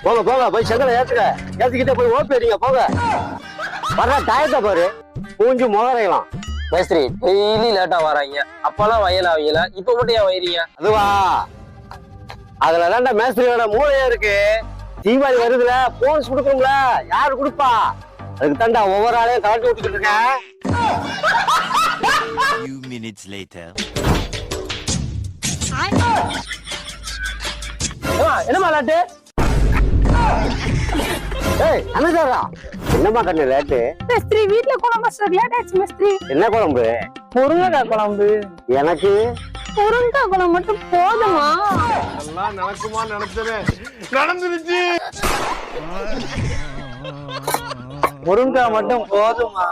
போங்க போங்க போய் செங்கலை ஏத்துக்கிட்டே போய் ஓப்பி அடிங்க போங்க. வர்ற டயத்தை பாரு, பூஞ்சு முகரையலாம். மேஸ்திரி டெய்லி லேட்டா வராங்க, அப்பெல்லாம் வயல் ஆவீங்களா, இப்ப மட்டும் ஏன் வயிறீங்க? அதுவா, அதுல தான்டா மேஸ்திரியோட மூளையா இருக்கு. தீபாவளி வருதுல, போன்ஸ் கொடுக்கும்ல, யாரு கொடுப்பா? அதுக்கு தாண்டா ஒவ்வொரு ஆளையும் கலட்டி விட்டுக்கிட்டு இருக்கேன். Few minutes later. என்னமா லேட்டு? ஏய் அண்ணா, என்னம்மா கண்ணு லேட்டு? மேஸ்திரி வீட்ல குழம்பு சார் லேட் ஆச்சு மேஸ்திரி. என்ன குழம்பு? முருங்கைக்காய் குழம்பு. எனக்கு முருங்கைக்காய் குழம்பு மட்டும் போதுமா? எல்லாம் நடக்குமா நினைச்சவே நடந்துருச்சு. முருங்கா மட்டும் போதுமா?